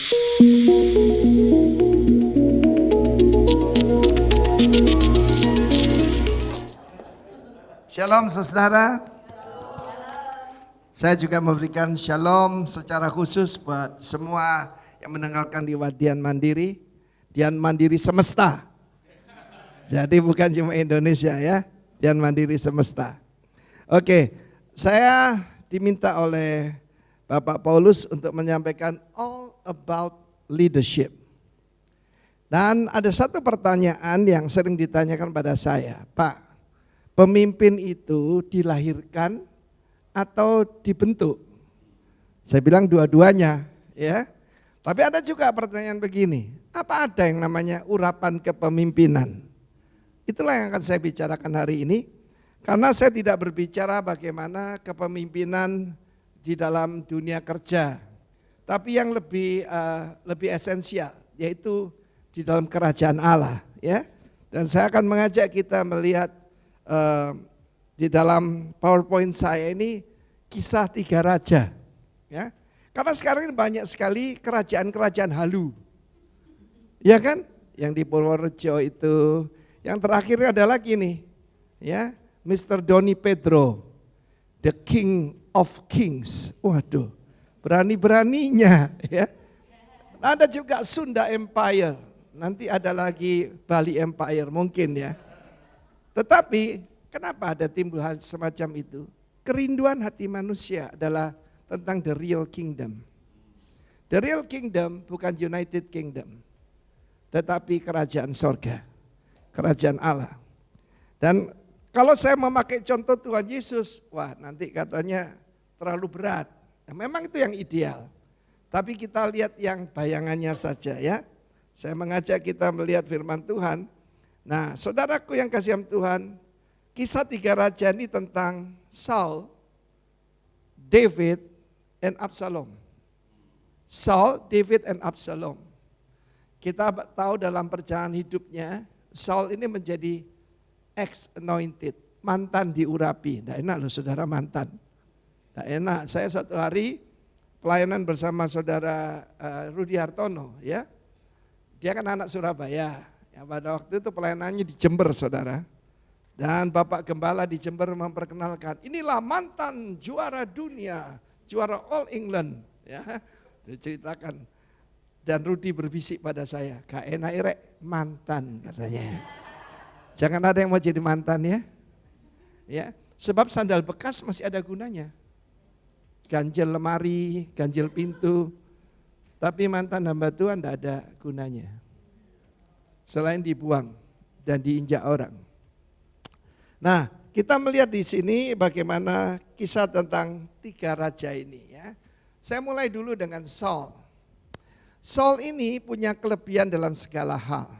Shalom saudara. Saya juga memberikan shalom secara khusus buat semua yang mendengarkan di Dian Mandiri. Dian Mandiri Semesta. Jadi bukan cuma Indonesia ya, Dian Mandiri Semesta. Oke, saya diminta oleh Bapak Paulus untuk menyampaikan all about leadership. Dan ada satu pertanyaan yang sering ditanyakan pada saya, Pak, pemimpin itu dilahirkan atau dibentuk? Saya bilang dua-duanya ya. Tapi ada juga pertanyaan begini, apa ada yang namanya urapan kepemimpinan? Itulah yang akan saya bicarakan hari ini. Karena saya tidak berbicara bagaimana kepemimpinan di dalam dunia kerja. Tapi yang lebih esensial yaitu di dalam kerajaan Allah ya. Dan saya akan mengajak kita melihat di dalam PowerPoint saya ini kisah 3 raja ya. Karena sekarang ini banyak sekali kerajaan-kerajaan halu. Ya kan? Yang di Purworejo itu, yang terakhir ada lagi nih ya, Mr. Doni Pedro, the King of Kings. Waduh, berani-beraninya ya. Ada juga Sunda Empire, nanti ada lagi Bali Empire mungkin ya. Tetapi kenapa ada timbul hal semacam itu? Kerinduan hati manusia adalah tentang the real kingdom. The real kingdom bukan United Kingdom, tetapi kerajaan sorga, kerajaan Allah. Dan kalau saya memakai contoh Tuhan Yesus, wah nanti katanya terlalu berat. Nah, memang itu yang ideal. Tapi kita lihat yang bayangannya saja ya. Saya mengajak kita melihat firman Tuhan. Nah, saudaraku yang kasihan Tuhan, kisah 3 raja ini tentang Saul, David, and Absalom. Saul, David, and Absalom. Kita tahu dalam perjalanan hidupnya, Saul ini menjadi ex-anointed, mantan diurapi. Tidak enak loh saudara mantan. Tidak enak, saya satu hari pelayanan bersama saudara Rudi Hartono ya. Dia kan anak Surabaya. Ya, pada waktu itu pelayanannya di Jember saudara. Dan Bapak Gembala di Jember memperkenalkan, inilah mantan juara dunia, juara All England. Ya, diceritakan. Dan Rudi berbisik pada saya, gak enak irek, mantan katanya. Jangan ada yang mau jadi mantan ya. Ya, sebab sandal bekas masih ada gunanya. Ganjel lemari, ganjel pintu. Tapi mantan hamba Tuhan tidak ada gunanya. Selain dibuang dan diinjak orang. Nah, kita melihat di sini bagaimana kisah tentang 3 raja ini ya. Saya mulai dulu dengan Saul. Saul ini punya kelebihan dalam segala hal.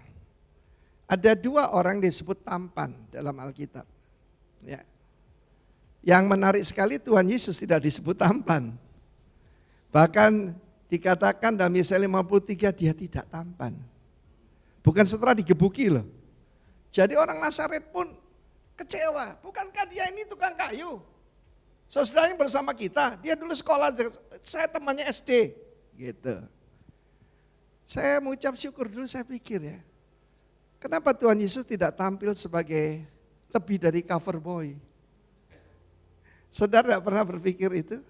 Ada 2 orang disebut tampan dalam Alkitab. Ya. Yang menarik sekali Tuhan Yesus tidak disebut tampan. Bahkan dikatakan dalam Yesaya 53 dia tidak tampan. Bukan setelah digebuki loh. Jadi orang Nazaret pun kecewa. Bukankah dia ini tukang kayu? Saudara yang bersama kita, dia dulu sekolah, saya temannya SD. Gitu. Saya mengucap syukur dulu, saya pikir ya. Kenapa Tuhan Yesus tidak tampil sebagai lebih dari cover boy? Saudara tidak pernah berpikir itu?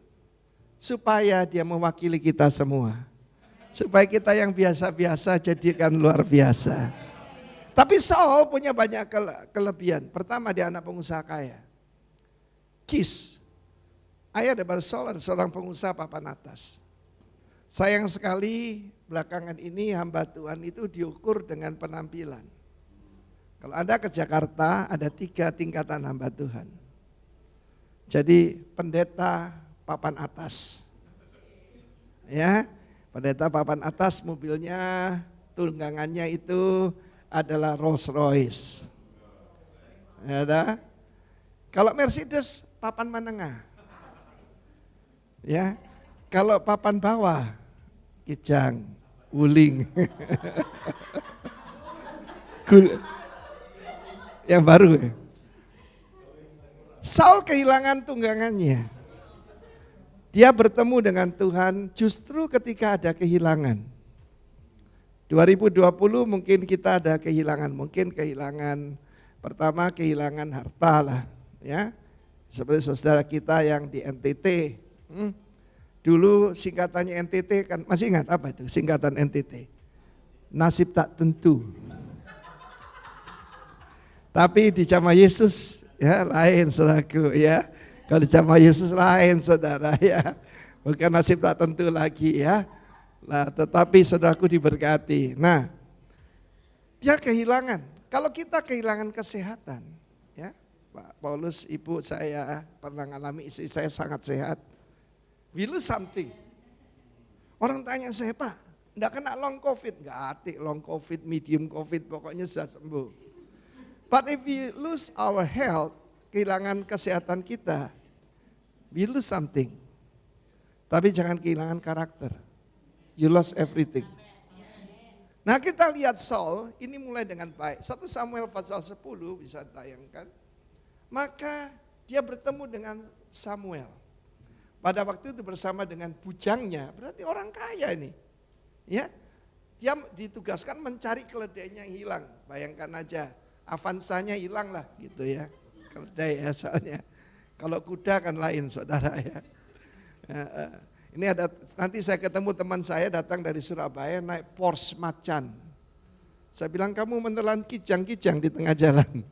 Supaya dia mewakili kita semua. Supaya kita yang biasa-biasa jadikan luar biasa. Tapi Saul punya banyak kelebihan. Pertama dia anak pengusaha kaya. Kis. Ayah daripada Saul adalah seorang pengusaha papan atas. Sayang sekali belakangan ini hamba Tuhan itu diukur dengan penampilan. Kalau Anda ke Jakarta ada 3 tingkatan hamba Tuhan. Jadi pendeta papan atas. Ya, pendeta papan atas mobilnya, tunggangannya itu adalah Rolls Royce. Ya, kalau Mercedes papan menengah. Ya, kalau papan bawah Kijang, Wuling. Yang baru ya. Saul kehilangan tunggangannya. Dia bertemu dengan Tuhan justru ketika ada kehilangan. 2020 mungkin kita ada kehilangan, pertama kehilangan harta lah, ya. Seperti saudara kita yang di NTT. Dulu singkatannya NTT kan, masih ingat apa itu singkatan NTT? Nasib tak tentu. Tapi di zaman Yesus ya lain saudaraku ya. Kalau di zaman Yesus lain saudara ya. Bukan nasib tak tentu lagi ya. Nah, tetapi saudaraku diberkati. Nah, dia kehilangan. Kalau kita kehilangan kesehatan, ya, Pak Paulus, ibu saya pernah mengalami, istri saya sangat sehat. We lose something. Orang tanya saya, Pak, enggak kena long covid? Enggak hati long covid, medium covid, pokoknya sudah sembuh. But if we lose our health, kehilangan kesehatan kita, we lose something. Tapi jangan kehilangan karakter. You lost everything. Nah kita lihat Saul, ini mulai dengan baik. 1 Samuel pasal 10 bisa tayangkan. Maka dia bertemu dengan Samuel. Pada waktu itu bersama dengan bujangnya, berarti orang kaya ini. Ya, dia ditugaskan mencari keledainya yang hilang. Bayangkan aja, Avansanya hilang lah gitu ya. Keledai ya soalnya. Kalau kuda kan lain saudara ya. Ini ada, nanti saya ketemu teman saya datang dari Surabaya naik Porsche Macan. Saya bilang kamu menelan kijang-kijang di tengah jalan.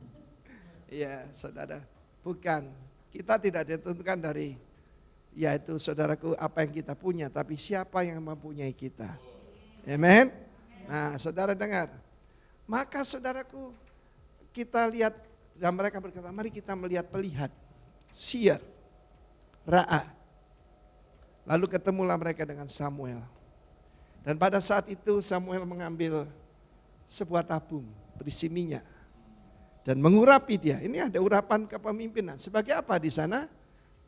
Iya saudara, bukan. Kita tidak ditentukan dari, yaitu saudaraku apa yang kita punya, tapi siapa yang mempunyai kita. Amen. Nah saudara dengar, maka saudaraku kita lihat, dan mereka berkata mari kita melihat seer, Ra'a. Lalu ketemulah mereka dengan Samuel. Dan pada saat itu Samuel mengambil sebuah tabung berisi minyak dan mengurapi dia. Ini ada urapan kepemimpinan. Sebagai apa di sana?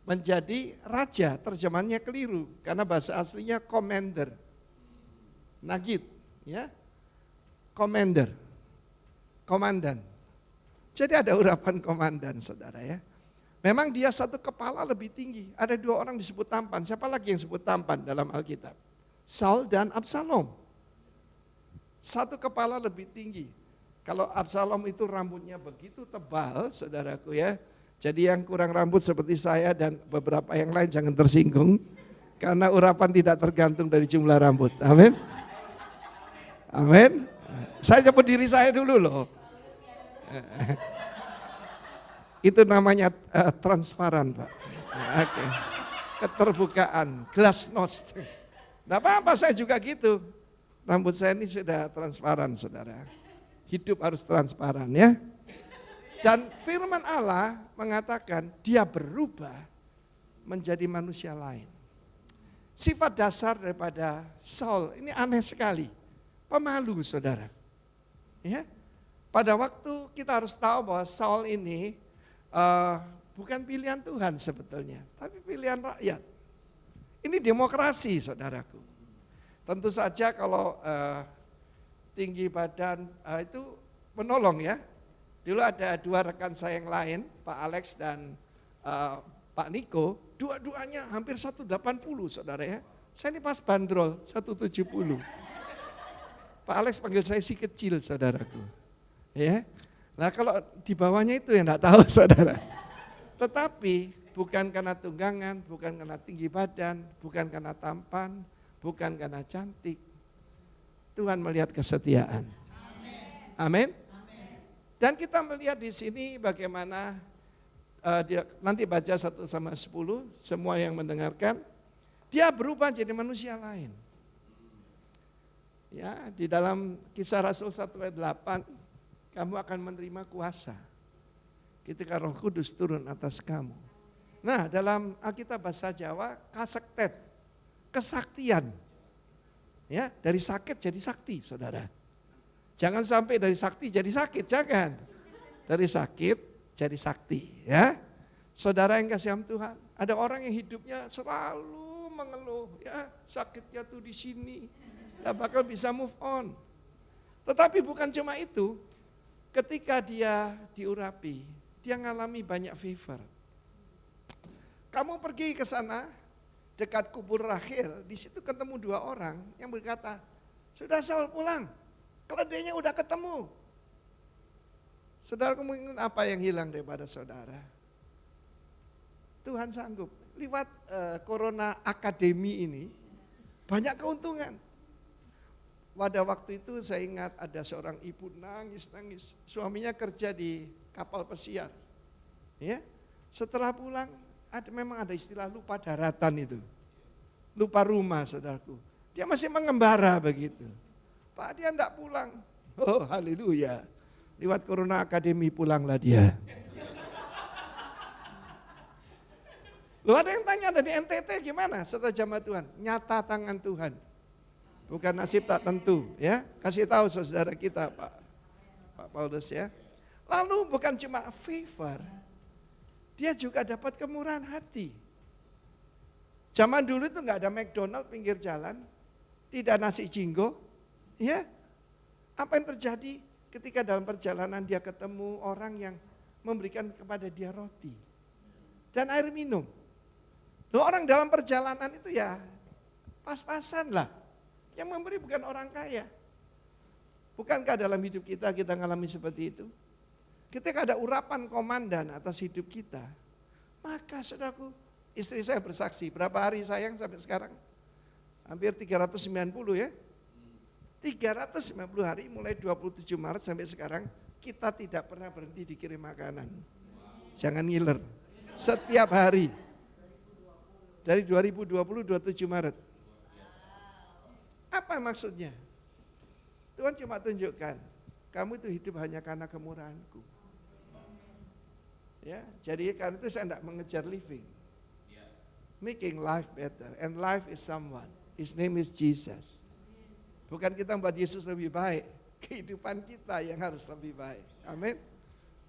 Menjadi raja, terjemahannya keliru karena bahasa aslinya commander. Nagid, ya. Commander. Komandan. Jadi ada urapan komandan, Saudara ya. Memang dia satu kepala lebih tinggi. Ada 2 orang disebut tampan. Siapa lagi yang disebut tampan dalam Alkitab? Saul dan Absalom. Satu kepala lebih tinggi. Kalau Absalom itu rambutnya begitu tebal, saudaraku ya. Jadi yang kurang rambut seperti saya dan beberapa yang lain jangan tersinggung. Karena urapan tidak tergantung dari jumlah rambut. Amin. Amin. Saya sebut diri saya dulu loh. Itu namanya transparan Pak. Oke. Keterbukaan, glasnost. Tidak apa-apa saya juga gitu. Rambut saya ini sudah transparan saudara. Hidup harus transparan ya. Dan firman Allah mengatakan dia berubah menjadi manusia lain. Sifat dasar daripada Saul ini aneh sekali. Pemalu saudara. Ya. Pada waktu kita harus tahu bahwa Saul ini bukan pilihan Tuhan sebetulnya, tapi pilihan rakyat. Ini demokrasi saudaraku. Tentu saja kalau tinggi badan itu menolong ya. Dulu ada 2 rekan saya yang lain, Pak Alex dan Pak Niko, dua-duanya hampir 180 saudara ya. Saya ini pas bandrol 170. Pak Alex panggil saya si kecil saudaraku. Ya. Nah kalau di bawahnya itu yang enggak tahu saudara. Tetapi bukan karena tunggangan, bukan karena tinggi badan, bukan karena tampan, bukan karena cantik. Tuhan melihat kesetiaan. Amin. Dan kita melihat di sini bagaimana nanti baca 1 sama 10, semua yang mendengarkan, dia berubah jadi manusia lain. Ya, di dalam Kisah Rasul 1 ayat 8 kamu akan menerima kuasa ketika Roh Kudus turun atas kamu. Nah dalam Alkitab bahasa Jawa, kasektet, kesaktian. Ya, dari sakit jadi sakti saudara. Jangan sampai dari sakti jadi sakit, jangan. Dari sakit jadi sakti ya. Saudara yang kasih Tuhan, ada orang yang hidupnya selalu mengeluh, ya sakitnya tuh di sini, gak bakal bisa move on. Tetapi bukan cuma itu. Ketika dia diurapi, dia ngalami banyak favor. Kamu pergi ke sana, dekat kubur Rahel, di situ ketemu 2 orang yang berkata, Sudah Saul pulang, keledainya udah ketemu. Saudara mungkin apa yang hilang daripada saudara? Tuhan sanggup. Lewat Corona Academy ini banyak keuntungan. Pada waktu itu saya ingat ada seorang ibu nangis. Suaminya kerja di kapal pesiar. Ya, setelah pulang memang ada istilah lupa daratan itu. Lupa rumah saudaraku. Dia masih mengembara begitu. Pak, dia enggak pulang. Oh haleluya. Lewat Corona Academy pulanglah dia. Loh ada yang tanya dari NTT gimana setelah jamaah Tuhan? Nyata tangan Tuhan. Bukan nasib tak tentu ya. Kasih tahu saudara kita Pak Paulus ya. Lalu bukan cuma favor. Dia juga dapat kemurahan hati. Zaman dulu itu enggak ada McDonald pinggir jalan. Tidak nasi jinggo. Ya. Apa yang terjadi? Ketika dalam perjalanan dia ketemu orang yang memberikan kepada dia roti dan air minum. Loh, orang dalam perjalanan itu ya pas-pasan lah. Yang memberi bukan orang kaya. Bukankah dalam hidup kita mengalami seperti itu? Ketika ada urapan komandan atas hidup kita, maka saudaraku, istri saya bersaksi, berapa hari sayang sampai sekarang? Hampir 390 ya. 390 hari mulai 27 Maret sampai sekarang kita tidak pernah berhenti dikirim makanan. Jangan ngiler. Setiap hari. Dari 2020 27 Maret. Apa maksudnya? Tuhan cuma tunjukkan, kamu itu hidup hanya karena kemurahan-Ku. Ya, jadi karena itu saya tidak mengejar living. Making life better and life is someone. His name is Jesus. Bukan kita membuat Yesus lebih baik, kehidupan kita yang harus lebih baik. Amin.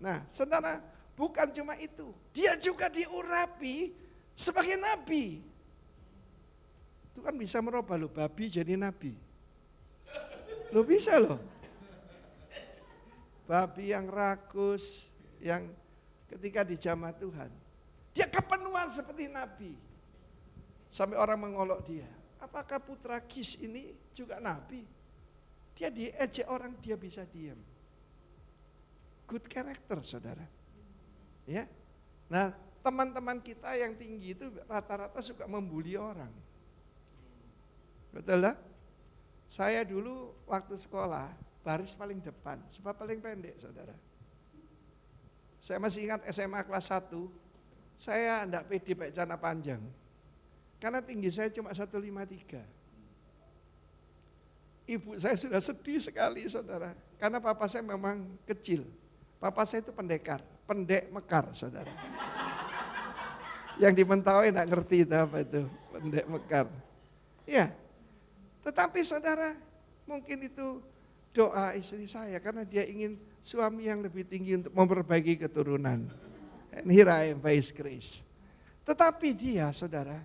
Nah, saudara, bukan cuma itu. Dia juga diurapi sebagai nabi. Itu kan bisa merubah loh, babi jadi nabi. Lo bisa loh. Babi yang rakus, yang ketika di jamaah Tuhan, dia kepenuhan seperti nabi. Sampai orang mengolok dia. Apakah putra Kis ini juga nabi? Dia diejek orang, dia bisa diam. Good character saudara. Ya. Nah teman-teman kita yang tinggi itu rata-rata suka membuli orang. Betul lah? Saya dulu waktu sekolah baris paling depan, sebab paling pendek saudara. Saya masih ingat SMA kelas 1, saya enggak pede pakai celana panjang. Karena tinggi saya cuma 153. Ibu saya sudah sedih sekali saudara. Karena papa saya memang kecil. Papa saya itu pendekar, pendek mekar saudara. Yang di Mentawai enggak ngerti itu apa itu, pendek mekar. Iya. Tetapi saudara, mungkin itu doa istri saya karena dia ingin suami yang lebih tinggi untuk memperbaiki keturunan. And here I am by His grace. Tetapi dia saudara,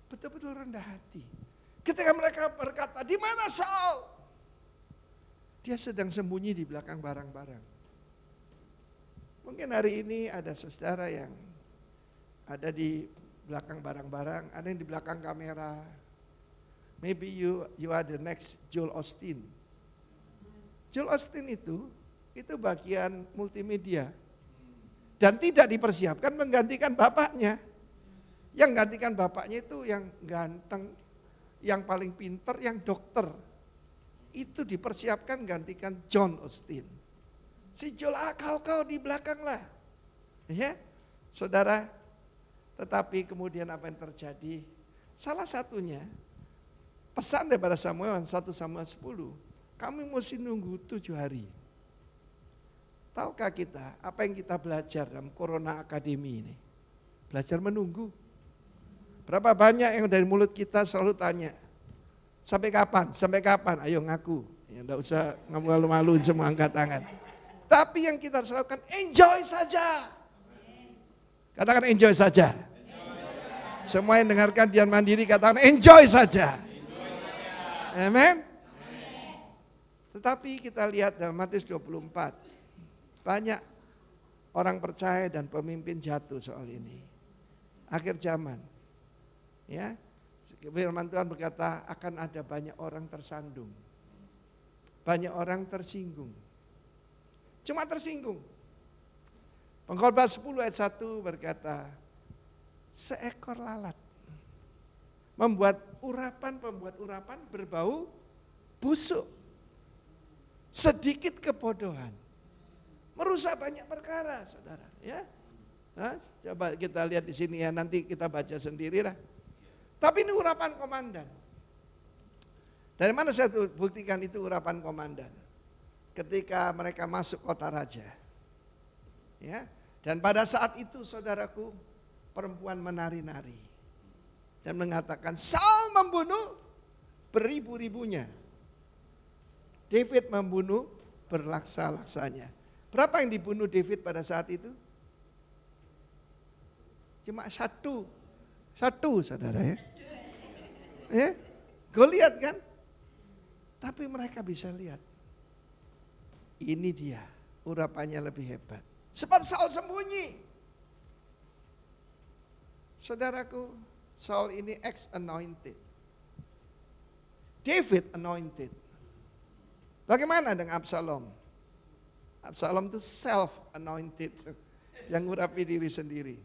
betul-betul rendah hati. Ketika mereka berkata, di mana Saul? Dia sedang sembunyi di belakang barang-barang. Mungkin hari ini ada saudara yang ada di belakang barang-barang, ada yang di belakang kamera. Maybe you are the next Joel Osteen. Joel Osteen itu bagian multimedia. Dan tidak dipersiapkan menggantikan bapaknya. Yang gantikan bapaknya itu yang ganteng, yang paling pinter, yang dokter. Itu dipersiapkan gantikan John Osteen. Si Joel, kau di belakang lah. Ya, saudara, tetapi kemudian apa yang terjadi? Salah satunya, pesan daripada Samuel 1 Samuel 10, kami mesti nunggu 7 hari. Tahukah kita apa yang kita belajar dalam Corona Academy ini? Belajar menunggu. Berapa banyak yang dari mulut kita selalu tanya, sampai kapan? Sampai kapan? Ayo ngaku. Ya enggak usah malu-maluin semua angkat tangan. Tapi yang kita harus lakukan, enjoy saja. Katakan enjoy saja. Semua yang dengarkan Dian Mandiri katakan enjoy saja. Amen. Tetapi kita lihat dalam Matius 24, banyak orang percaya dan pemimpin jatuh soal ini. Akhir zaman. Ya, firman Tuhan berkata akan ada banyak orang tersandung. banyak orang tersinggung. Cuma tersinggung. Pengkhotbah 10 ayat 1 berkata, seekor lalat membuat urapan berbau busuk. Sedikit kebodohan merusak banyak perkara, saudara. Ya, nah, coba kita lihat di sini ya, nanti kita baca sendiri lah. Tapi ini urapan komandan. Dari mana saya buktikan itu urapan komandan? Ketika mereka masuk kota raja. Ya, dan pada saat itu saudaraku, perempuan menari-nari dan mengatakan Saul membunuh beribu-ribunya. David membunuh berlaksa-laksanya. Berapa yang dibunuh David pada saat itu? Cuma satu saudara ya. Ya, Goliat kan? Tapi mereka bisa lihat. Ini dia, urapannya lebih hebat. Sebab Saul sembunyi. Saudaraku, Saul ini ex-anointed. David anointed. Bagaimana dengan Absalom? Absalom itu self-anointed. Yang ngurapi diri sendiri.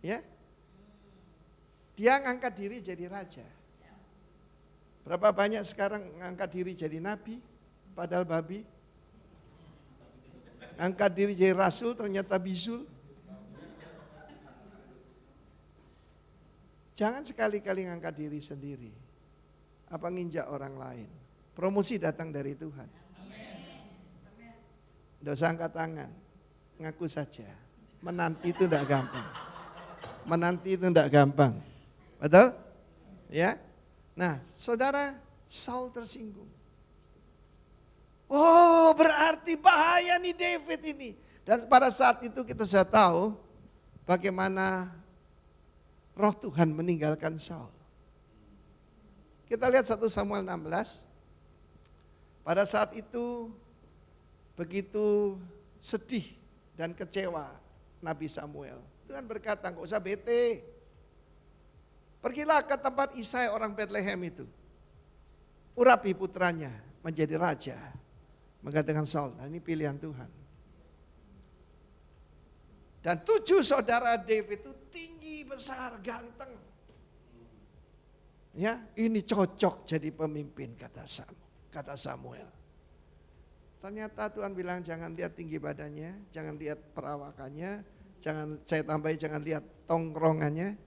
Ya, dia ngangkat diri jadi raja. Berapa banyak sekarang ngangkat diri jadi nabi, padahal babi. Angkat diri jadi rasul, ternyata bisul. Jangan sekali-kali ngangkat diri sendiri. Apa nginjak orang lain. Promosi datang dari Tuhan. Tidak usah angkat tangan, ngaku saja. Menanti itu tidak gampang. Menanti itu tidak gampang. Betul? Ya. Nah, saudara, Saul tersinggung. Oh, berarti bahaya nih David ini. Dan pada saat itu kita sudah tahu bagaimana roh Tuhan meninggalkan Saul. Kita lihat 1 Samuel 16. Pada saat itu begitu sedih dan kecewa Nabi Samuel. Tuhan berkata, enggak usah bete. Pergilah ke tempat Isai orang Bethlehem itu. Urapi putranya menjadi raja. Mengatakan Saul, nah ini pilihan Tuhan. Dan 7 saudara David itu tinggi, besar, ganteng. Ya, ini cocok jadi pemimpin kata Samuel. Ternyata Tuhan bilang jangan lihat tinggi badannya, jangan lihat perawakannya, jangan lihat tongkrongannya.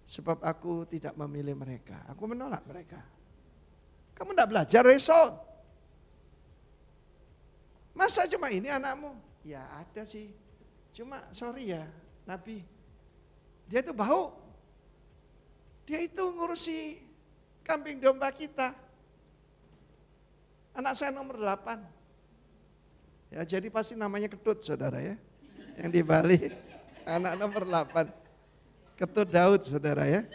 Sebab aku tidak memilih mereka, aku menolak mereka. Kamu tidak belajar Saul? Masa cuma ini anakmu? Ya ada sih, cuma sorry ya Nabi, dia itu bau. Dia itu ngurusi kambing domba kita. Anak saya nomor 8. Ya jadi pasti namanya Ketut saudara ya. Yang di Bali, anak nomor 8. Ketut Daud saudara ya.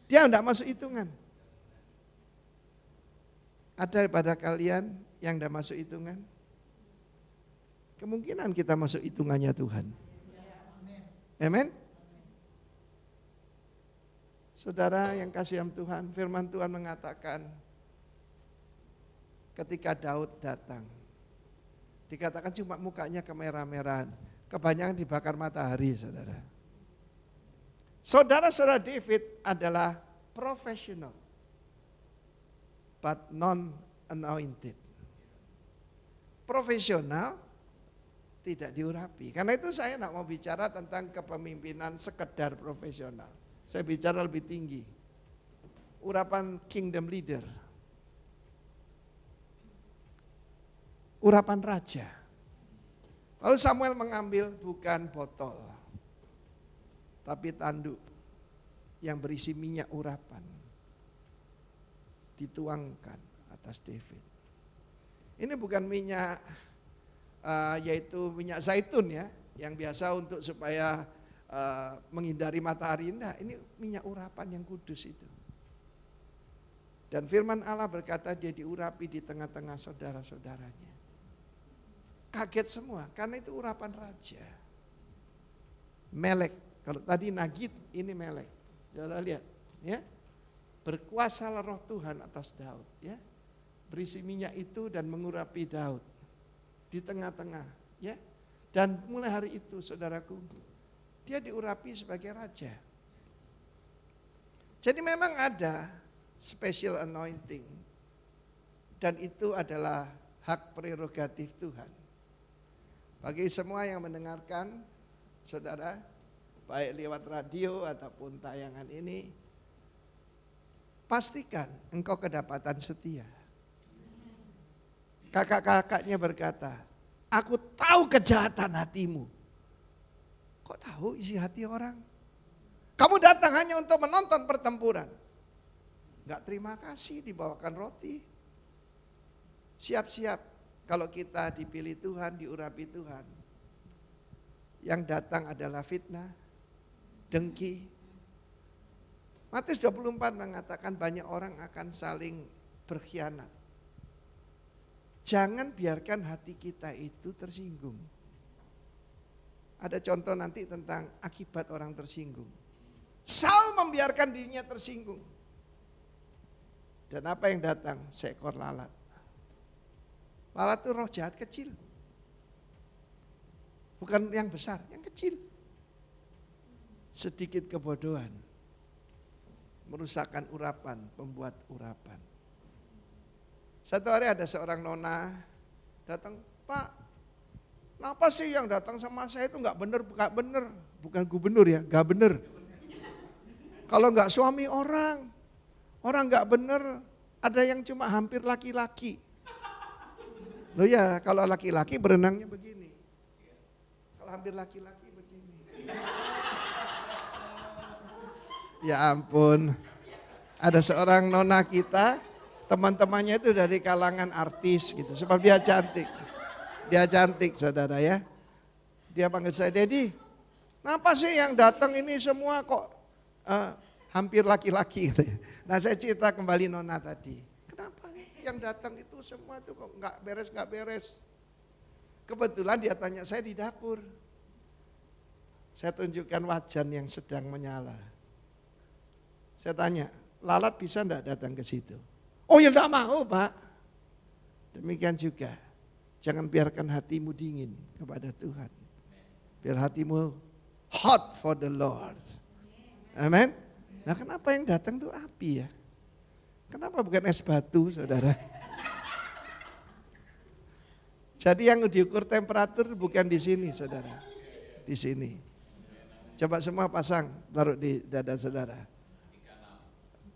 Dia enggak masuk hitungan. Ada pada kalian yang enggak masuk hitungan? Kemungkinan kita masuk hitungannya Tuhan. Amin. Saudara yang kasihan Tuhan, firman Tuhan mengatakan ketika Daud datang, dikatakan cuma mukanya kemerah-merahan, kebanyakan dibakar matahari saudara. Saudara-saudara David adalah profesional, but non-anointed. Profesional, tidak diurapi. Karena itu saya tidak mau bicara tentang kepemimpinan sekedar profesional. Saya bicara lebih tinggi. Urapan kingdom leader. Urapan raja. Lalu Samuel mengambil bukan botol, tapi tanduk yang berisi minyak urapan. Dituangkan atas David. Ini bukan minyak, yaitu minyak zaitun ya, yang biasa untuk supaya menghindari matahari. Nah, ini minyak urapan yang kudus itu. Dan firman Allah berkata dia diurapi di tengah-tengah saudara-saudaranya. Kaget semua karena itu urapan raja. Melek, kalau tadi Nagid ini Melek. Saudara lihat ya. berkuasalah roh Tuhan atas Daud, ya. Berisi minyak itu dan mengurapi Daud di tengah-tengah, ya. Dan mulai hari itu, saudaraku, dia diurapi sebagai raja. Jadi memang ada special anointing, dan itu adalah hak prerogatif Tuhan. Bagi semua yang mendengarkan, saudara, baik lewat radio ataupun tayangan ini, pastikan engkau kedapatan setia. Kakak-kakaknya berkata, aku tahu kejahatan hatimu. Kok tahu isi hati orang? Kamu datang hanya untuk menonton pertempuran. Enggak terima kasih dibawakan roti. Siap-siap kalau kita dipilih Tuhan, diurapi Tuhan. Yang datang adalah fitnah, dengki. Matius 24 mengatakan banyak orang akan saling berkhianat. Jangan biarkan hati kita itu tersinggung. Ada contoh nanti tentang akibat orang tersinggung. Saul membiarkan dirinya tersinggung. Dan apa yang datang? Seekor lalat. Lalat itu roh jahat kecil. Bukan yang besar, yang kecil. Sedikit kebodohan merusakkan urapan, membuat urapan. Satu hari ada seorang nona datang, Pak, kenapa sih yang datang sama saya itu nggak bener, bukan gubernur ya, nggak bener. Kalau nggak suami orang nggak bener, ada yang cuma hampir laki-laki. Loh ya, kalau laki-laki berenangnya begini, kalau hampir laki-laki begini. Ya ampun, ada seorang nona kita, teman-temannya itu dari kalangan artis gitu, sebab dia cantik. Dia cantik, saudara ya. Dia panggil saya, Dedi, kenapa sih yang datang ini semua kok hampir laki-laki gitu ya. Nah saya cerita kembali nona tadi. Kenapa yang datang itu semua itu kok nggak beres. Kebetulan dia tanya saya di dapur. Saya tunjukkan wajan yang sedang menyala. Saya tanya, lalat bisa enggak datang ke situ? Oh ya enggak mau Pak. Demikian juga, jangan biarkan hatimu dingin kepada Tuhan. Biar hatimu hot for the Lord. Amin. Nah kenapa yang datang itu api ya? Kenapa bukan es batu saudara? Jadi yang diukur temperatur bukan di sini saudara. Di sini. Coba semua pasang, taruh di dada saudara.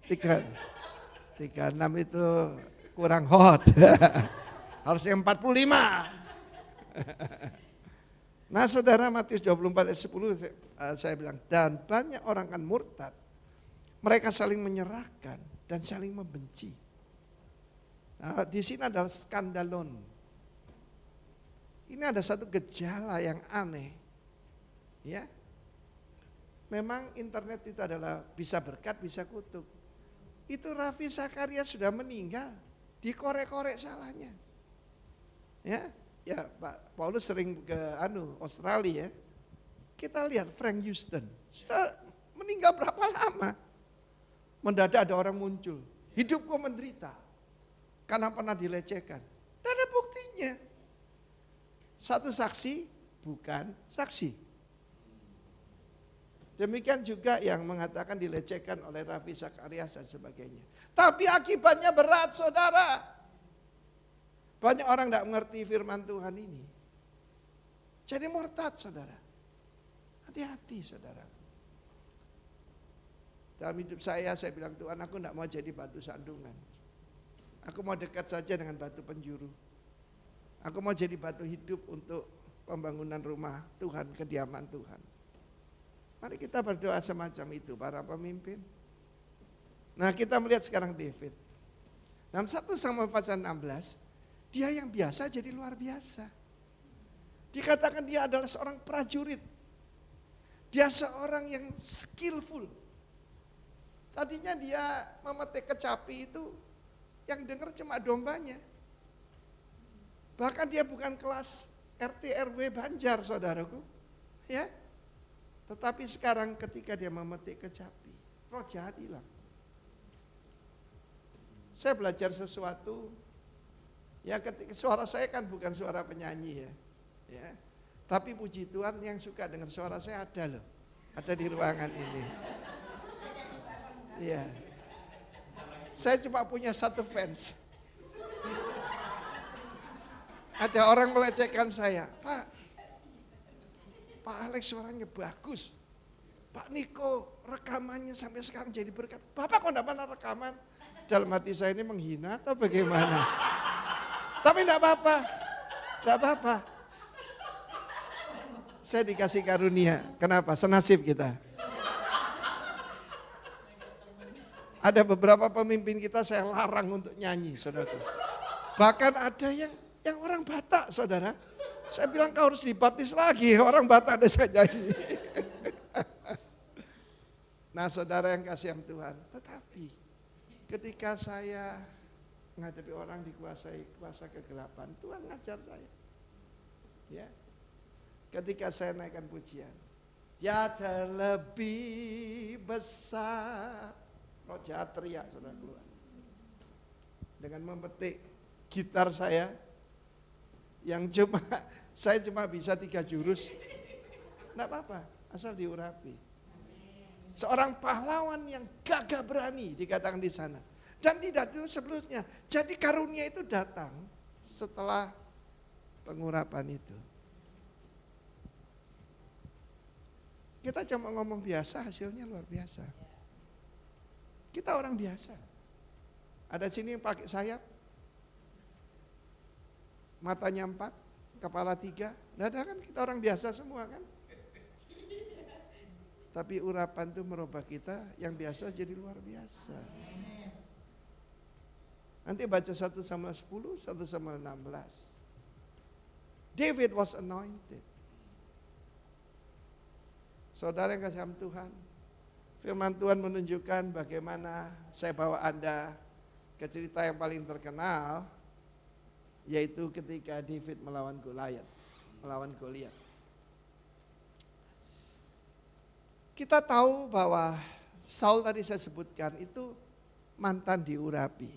36 itu kurang hot. Harusnya 45. Nah saudara, Matius 24 ayat 10 saya bilang, dan banyak orang kan murtad. Mereka saling menyerahkan dan saling membenci. Nah, di sini adalah skandalon. Ini ada satu gejala yang aneh. Ya. Memang internet itu adalah bisa berkat, bisa kutuk. Itu Raffi Zakaria sudah meninggal, dikorek-korek salahnya. Ya Pak Paulus sering ke Australia ya. Kita lihat Frank Houston, sudah meninggal berapa lama. Mendadak ada orang muncul, hidupku menderita karena pernah dilecehkan. Tidak ada buktinya. Satu saksi bukan saksi. Demikian juga yang mengatakan dilecehkan oleh Raffi Zakaria dan sebagainya. Tapi akibatnya berat saudara. Banyak orang tidak mengerti firman Tuhan ini. Jadi murtad saudara. Hati-hati saudara. Dalam hidup saya bilang Tuhan aku tidak mau jadi batu sandungan. Aku mau dekat saja dengan batu penjuru. Aku mau jadi batu hidup untuk pembangunan rumah Tuhan, kediaman Tuhan. Mari kita berdoa semacam itu para pemimpin. Nah kita melihat sekarang David. Dalam 1 Samuel pasal 16, dia yang biasa jadi luar biasa. Dikatakan dia adalah seorang prajurit. Dia seorang yang skillful. Tadinya dia memetik kecapi itu yang dengar cuma dombanya. Bahkan dia bukan kelas RT RW Banjar saudaraku. Ya. Tetapi sekarang ketika dia memetik kecapi, roh jahat hilang. Saya belajar sesuatu, ya ketika suara saya kan bukan suara penyanyi ya. Tapi puji Tuhan yang suka dengan suara saya ada loh. Ada di ruangan ini. Iya. Saya cuma punya satu fans. Ada orang melecehkan saya, Pak Alex suaranya bagus. Pak Niko rekamannya sampai sekarang jadi berkat. Bapak kok enggak pernah rekaman? Dalam hati saya ini menghina atau bagaimana? Tapi enggak apa-apa. Enggak apa-apa. Saya dikasih karunia. Kenapa? Senasib kita. Ada beberapa pemimpin kita saya larang untuk nyanyi, saudaraku. Bahkan ada yang orang Batak, saudara. Saya bilang kau harus dibaptis lagi, orang Batak ada saya nyanyi. Nah saudara yang kasihan Tuhan, tetapi ketika saya menghadapi orang dikuasai kuasa kegelapan, Tuhan ngajar saya. Ya. Ketika saya naikkan pujian, tiada lebih besar. Roh jahat teriak, saudara keluar. Dengan memetik gitar saya, yang saya cuma bisa 3 jurus. Enggak apa-apa, asal diurapi. Seorang pahlawan yang gagah berani dikatakan di sana. Dan tidak itu sebelumnya. Jadi karunia itu datang setelah pengurapan itu. Kita cuma ngomong biasa, hasilnya luar biasa. Kita orang biasa. Ada sini yang pakai sayap, matanya 4, kepala 3. Nggak ada kan, kita orang biasa semua kan. Tapi urapan itu merubah kita yang biasa jadi luar biasa. Nanti baca 1 Samuel 10, 1 Samuel 16. David was anointed. Saudara yang kasih Tuhan, firman Tuhan menunjukkan bagaimana saya bawa Anda ke cerita yang paling terkenal, yaitu ketika David melawan Goliat. Kita tahu bahwa Saul tadi saya sebutkan itu mantan diurapi.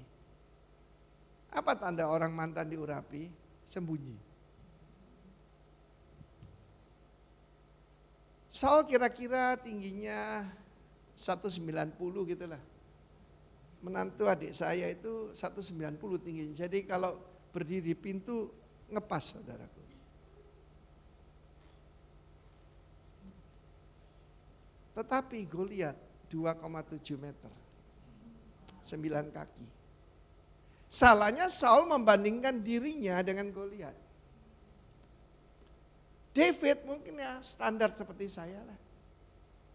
Apa tanda orang mantan diurapi? Sembunyi. Saul kira-kira tingginya 190 gitulah. Menantu adik saya itu 190 tingginya. Jadi kalau berdiri di pintu ngepas, saudaraku. Tetapi Goliat 2,7 meter, 9 kaki. Salahnya Saul membandingkan dirinya dengan Goliat. David mungkin ya standar seperti saya lah.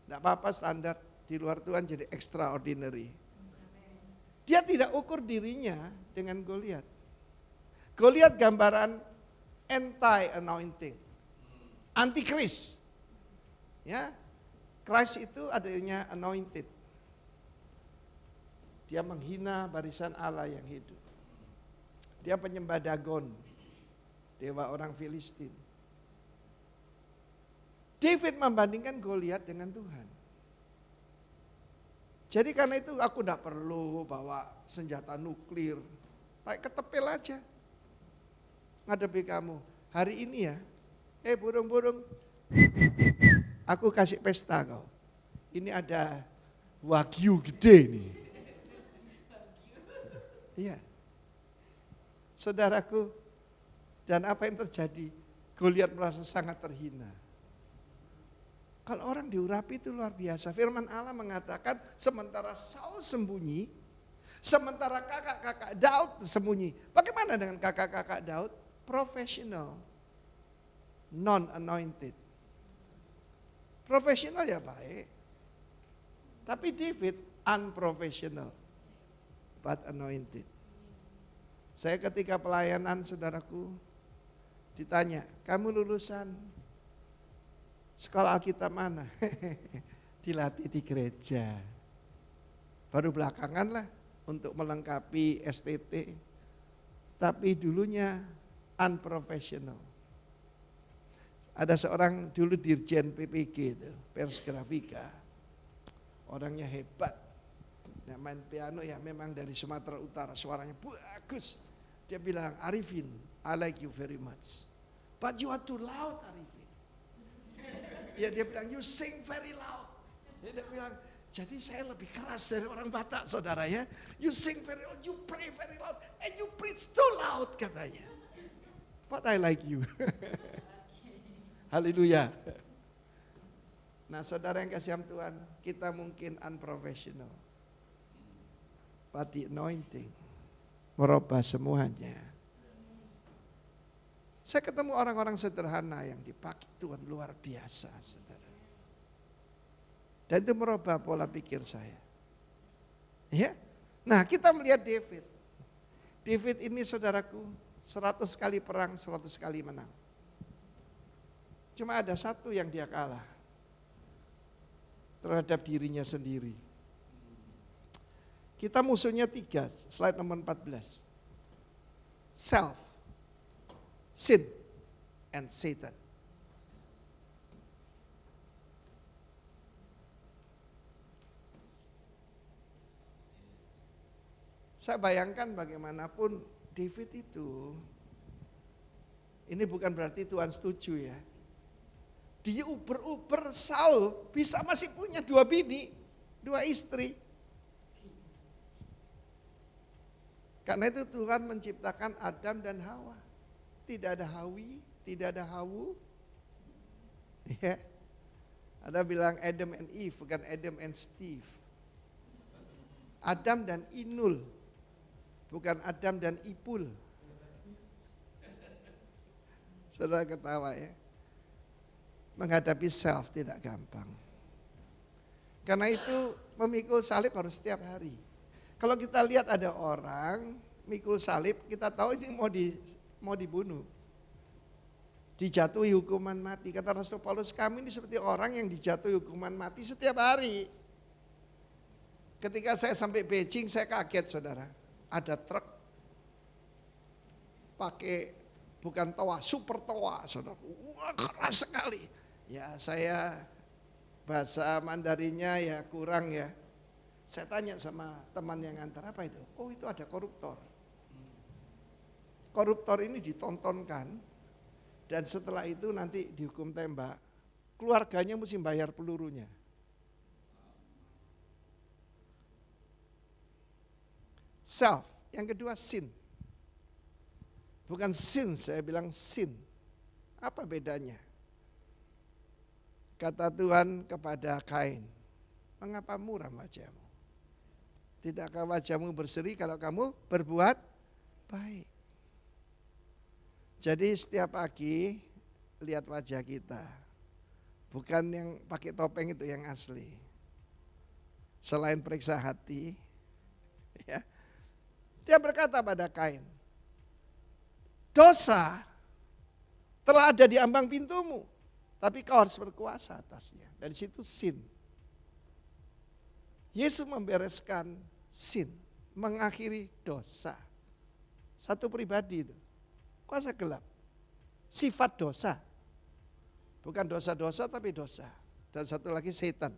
Tidak apa-apa standar, di luar Tuhan jadi extraordinary. Dia tidak ukur dirinya dengan Goliat. Goliat gambaran anti-anointing, anti-Kris. Ya, Christ itu adanya anointed. Dia menghina barisan Allah yang hidup. Dia penyembah Dagon, dewa orang Filistin. David membandingkan Goliat dengan Tuhan. Jadi karena itu aku tidak perlu bawa senjata nuklir. Pakai ketepil aja. Ngadepi kamu. Hari ini ya, burung-burung, aku kasih pesta kau. Ini ada wagyu gede nih. Iya. Saudaraku, dan apa yang terjadi? Goliat merasa sangat terhina. Kalau orang diurapi itu luar biasa. Firman Allah mengatakan sementara Saul sembunyi, sementara kakak-kakak Daud sembunyi. Bagaimana dengan kakak-kakak Daud? Profesional, non-anointed. Profesional ya baik. Tapi David unprofessional, but anointed. Saya ketika pelayanan saudaraku ditanya, kamu lulusan sekolah Alkitab mana? Dilatih di gereja. Baru belakangan lah untuk melengkapi STT. Tapi dulunya unprofessional. Ada seorang dulu dirjen PPG itu, Pers Grafika. Orangnya hebat. Nah, main piano ya memang dari Sumatera Utara, suaranya bagus. Dia bilang, Arifin, I like you very much. But you are too loud, Arifin. Ya dia bilang, you sing very loud. Ya, dia bilang, jadi saya lebih keras dari orang Batak, saudara ya. You sing very loud, you pray very loud, and you preach too loud, katanya. But I like you. Haleluya. Nah saudara yang kasih Tuhan, kita mungkin unprofessional. But the anointing merubah semuanya. Saya ketemu orang-orang sederhana yang dipakai Tuhan luar biasa, saudara. Dan itu merubah pola pikir saya. Ya. Nah kita melihat David. David ini saudaraku 100 kali perang, 100 kali menang. Cuma ada satu yang dia kalah. Terhadap dirinya sendiri. Kita musuhnya 3, slide nomor 14. Self, sin, and Satan. Saya bayangkan bagaimanapun David itu, ini bukan berarti Tuhan setuju ya. Dia uber-uber Saul bisa masih punya 2 bini, 2 istri. Karena itu Tuhan menciptakan Adam dan Hawa. Tidak ada Hawi, tidak ada Hawu. Ya. Ada bilang Adam and Eve, bukan Adam and Steve. Adam dan Inul, bukan Adam dan Ipul. Saudara ketawa ya. Menghadapi self tidak gampang. Karena itu memikul salib harus setiap hari. Kalau kita lihat ada orang mikul salib, kita tahu ini mau dibunuh. Dijatuhi hukuman mati. Kata Rasul Paulus, kami ini seperti orang yang dijatuhi hukuman mati setiap hari. Ketika saya sampai Beijing, saya kaget saudara. Ada truk pakai bukan toa, super toa saudara. Wah, keras sekali. Ya saya bahasa Mandarinnya ya kurang ya. Saya tanya sama teman yang ngantar, apa itu? Oh itu ada koruptor. Koruptor ini ditontonkan dan setelah itu nanti dihukum tembak. Keluarganya mesti bayar pelurunya. Self, yang kedua sin. Bukan sin, saya bilang sin. Apa bedanya? Kata Tuhan kepada Kain, mengapa muram wajahmu? Tidakkah wajahmu berseri kalau kamu berbuat baik? Jadi setiap pagi lihat wajah kita. Bukan yang pakai topeng itu yang asli. Selain periksa hati, ya, dia berkata pada Kain, dosa telah ada di ambang pintumu, tapi kau harus berkuasa atasnya. Dari situ sin. Yesus membereskan sin, mengakhiri dosa. Satu pribadi itu, kuasa gelap, sifat dosa. Bukan dosa-dosa tapi dosa. Dan satu lagi setan.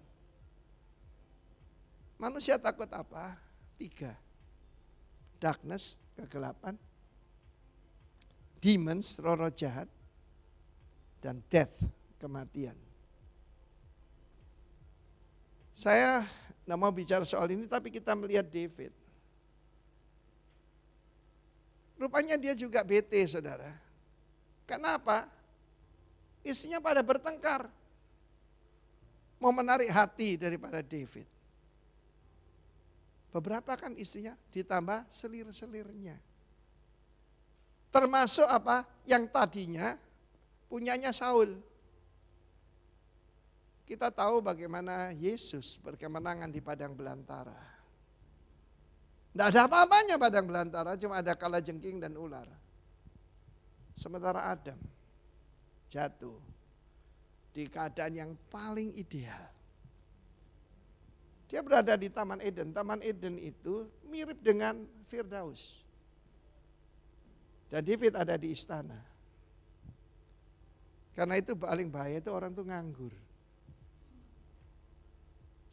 Manusia takut apa? 3. Darkness, kegelapan. Demons, roh-roh jahat. Dan death, kematian. Saya tidak mau bicara soal ini, tapi kita melihat David. Rupanya dia juga bete, saudara. Kenapa? Istrinya pada bertengkar. Mau menarik hati daripada David. Beberapa kan istrinya ditambah selir-selirnya. Termasuk apa? Yang tadinya punyanya Saul. Kita tahu bagaimana Yesus berkemenangan di padang belantara. Tidak ada apa-apanya padang belantara, cuma ada kalajengking dan ular. Sementara Adam jatuh di keadaan yang paling ideal. Dia berada di Taman Eden. Taman Eden itu mirip dengan Firdaus. Dan David ada di istana. Karena itu paling bahaya itu orang tuh nganggur.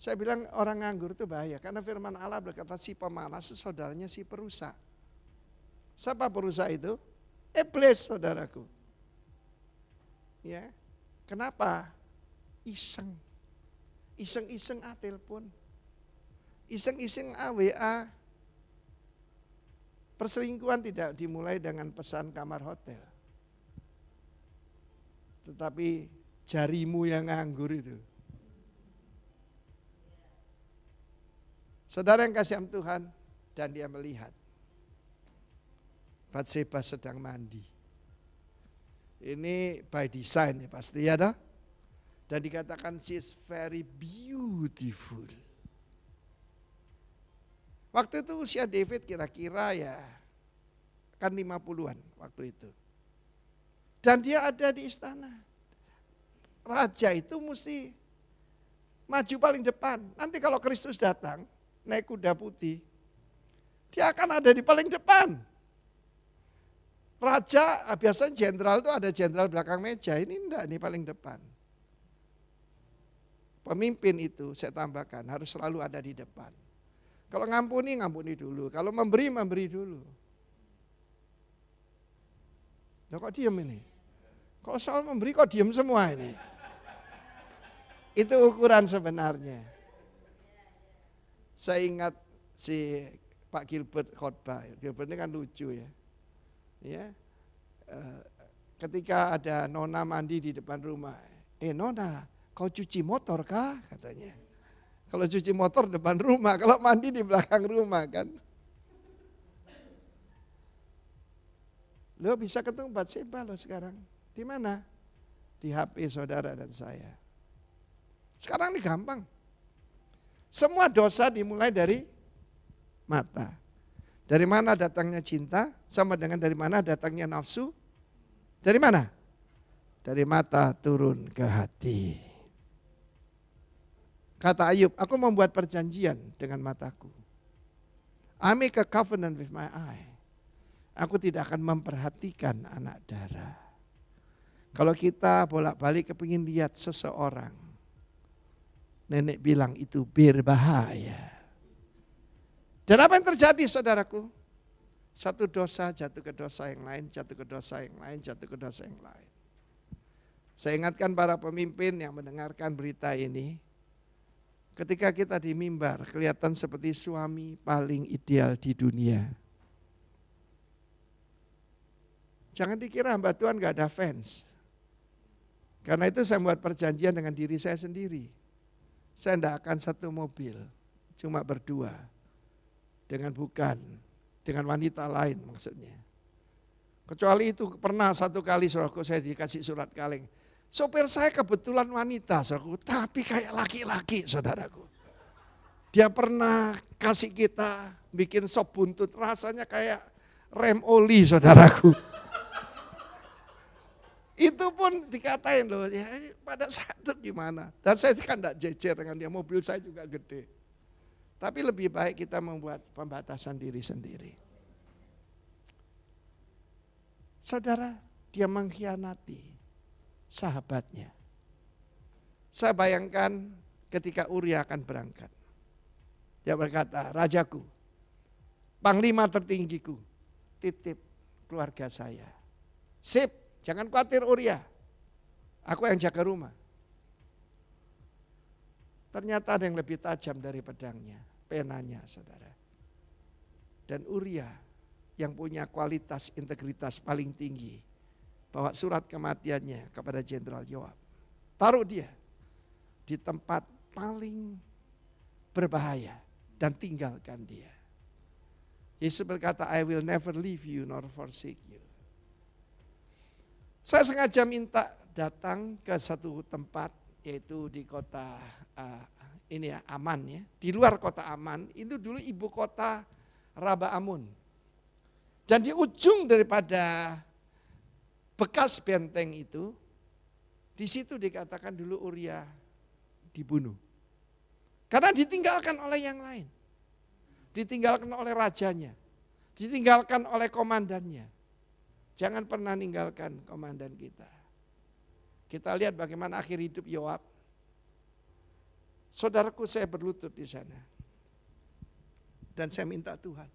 Saya bilang orang nganggur itu bahaya, karena firman Allah berkata si pemalas saudaranya si perusak. Siapa perusak itu? Iblis, saudaraku. Ya, kenapa? Iseng. Iseng-iseng telepon. Iseng-iseng WA. Perselingkuhan tidak dimulai dengan pesan kamar hotel. Tetapi jarimu yang nganggur itu. Saudara yang kasih Tuhan, dan dia melihat Batseba sedang mandi. Ini by design ya pasti ya toh. Dan dikatakan she is very beautiful. Waktu itu usia David kira-kira ya kan 50-an waktu itu. Dan dia ada di istana. Raja itu mesti maju paling depan. Nanti kalau Kristus datang, naik kuda putih, dia akan ada di paling depan. Raja, biasanya jenderal itu ada jenderal belakang meja, ini enggak, ini paling depan. Pemimpin itu saya tambahkan harus selalu ada di depan. Kalau ngampuni, ngampuni dulu. Kalau memberi, memberi dulu. Loh kok diem ini? Kalau soal memberi kok diem semua ini? Itu ukuran sebenarnya. Saya ingat si Pak Gilbert khotbah. Gilbert ini kan lucu ya. Ya, ketika ada nona mandi di depan rumah. Nona, kau cuci motor kah? Katanya. Kalau cuci motor depan rumah, kalau mandi di belakang rumah kan. Lo bisa ketemu Batseba lo sekarang. Di mana? Di HP saudara dan saya. Sekarang ini gampang. Semua dosa dimulai dari mata. Dari mana datangnya cinta? Sama dengan dari mana datangnya nafsu? Dari mana? Dari mata turun ke hati. Kata Ayub, aku membuat perjanjian dengan mataku. I make a covenant with my eye. Aku tidak akan memperhatikan anak darah. Kalau kita bolak-balik kepingin lihat seseorang, nenek bilang itu berbahaya. Dan apa yang terjadi saudaraku? Satu dosa jatuh ke dosa yang lain, jatuh ke dosa yang lain, jatuh ke dosa yang lain. Saya ingatkan para pemimpin yang mendengarkan berita ini, ketika kita di mimbar kelihatan seperti suami paling ideal di dunia. Jangan dikira hamba Tuhan gak ada fans. Karena itu saya membuat perjanjian dengan diri saya sendiri. Saya tidak akan satu mobil, cuma berdua. Dengan wanita lain maksudnya. Kecuali itu pernah satu kali saudaraku saya dikasih surat kaleng. Sopir saya kebetulan wanita saudaraku, tapi kayak laki-laki saudaraku. Dia pernah kasih kita bikin sop buntut, rasanya kayak rem oli saudaraku. Itu pun dikatain loh, ya pada saat itu gimana. Dan saya kan tidak jejer dengan dia, mobil saya juga gede. Tapi lebih baik kita membuat pembatasan diri sendiri. Saudara, dia mengkhianati sahabatnya. Saya bayangkan ketika Uria akan berangkat. Dia berkata, rajaku, panglima tertinggiku, titip keluarga saya. Sip, jangan khawatir Uria, aku yang jaga rumah. Ternyata ada yang lebih tajam dari pedangnya, penanya saudara. Dan Uria yang punya kualitas integritas paling tinggi, bawa surat kematiannya kepada Jenderal Yoab. Taruh dia di tempat paling berbahaya dan tinggalkan dia. Yesus berkata, I will never leave you nor forsake you. Saya sengaja minta datang ke satu tempat, yaitu di kota Aman ya, di luar kota Aman, itu dulu ibu kota Raba Amun. Dan di ujung daripada bekas benteng itu, di situ dikatakan dulu Uria dibunuh. Karena ditinggalkan oleh yang lain. Ditinggalkan oleh rajanya, ditinggalkan oleh komandannya. Jangan pernah ninggalkan komandan kita. Kita lihat bagaimana akhir hidup Yoab. Saudaraku, saya berlutut di sana. Dan saya minta Tuhan,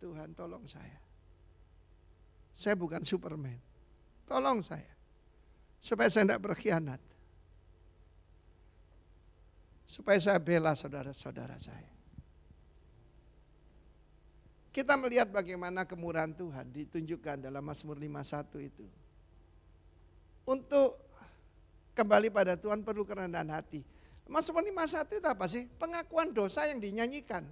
Tuhan tolong saya. Saya bukan Superman. Tolong saya. Supaya saya tidak berkhianat. Supaya saya bela saudara-saudara saya. Kita melihat bagaimana kemurahan Tuhan ditunjukkan dalam Mazmur 51 itu. Untuk kembali pada Tuhan perlu kerendahan hati. Mazmur 51 itu apa sih? Pengakuan dosa yang dinyanyikan.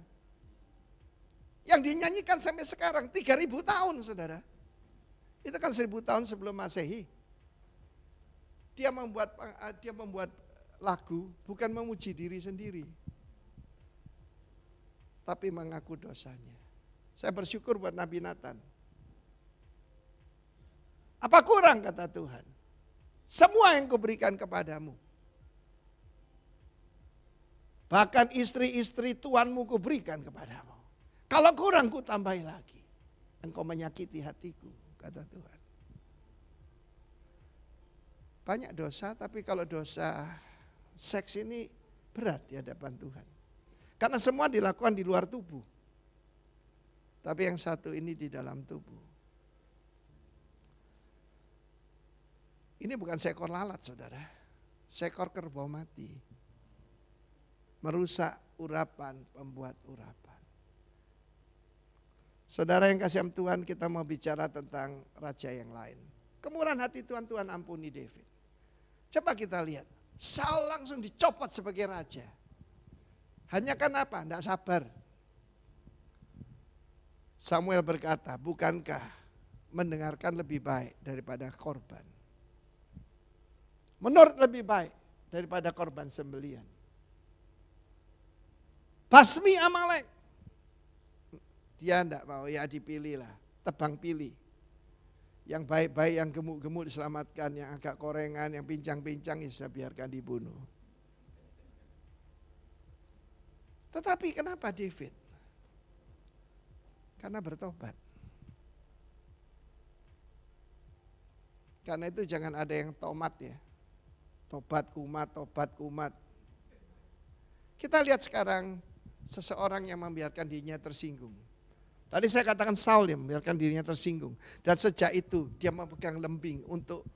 Yang dinyanyikan sampai sekarang 3.000 tahun, saudara. Itu kan 1.000 tahun sebelum Masehi. Dia membuat lagu bukan memuji diri sendiri, tapi mengaku dosanya. Saya bersyukur buat Nabi Nathan. Apa kurang kata Tuhan? Semua yang kuberikan kepadamu. Bahkan istri-istri tuanmu kuberikan kepadamu. Kalau kurang ku tambahi lagi. Engkau menyakiti hatiku, kata Tuhan. Banyak dosa, tapi kalau dosa seks ini berat di hadapan Tuhan. Karena semua dilakukan di luar tubuh. Tapi yang satu ini di dalam tubuh. Ini bukan seekor lalat, saudara. Seekor kerbau mati. Merusak urapan, pembuat urapan. Saudara yang kasih Tuhan, kita mau bicara tentang raja yang lain. Kemurahan hati Tuhan, Tuhan ampuni David. Coba kita lihat. Saul langsung dicopot sebagai raja. Hanya karena apa? Tidak sabar. Samuel berkata, bukankah mendengarkan lebih baik daripada korban? Menurut lebih baik daripada korban sembelian. Basmi Amalek. Dia tidak mau, ya dipilih lah, tebang pilih. Yang baik-baik, yang gemuk-gemuk diselamatkan, yang agak korengan, yang pincang-pincang ya sudah biarkan dibunuh. Tetapi kenapa David? Karena bertobat. Karena itu jangan ada yang tomat ya. Tobat kumat. Kita lihat sekarang seseorang yang membiarkan dirinya tersinggung. Tadi saya katakan Saul yang membiarkan dirinya tersinggung. Dan sejak itu dia memegang lembing untuk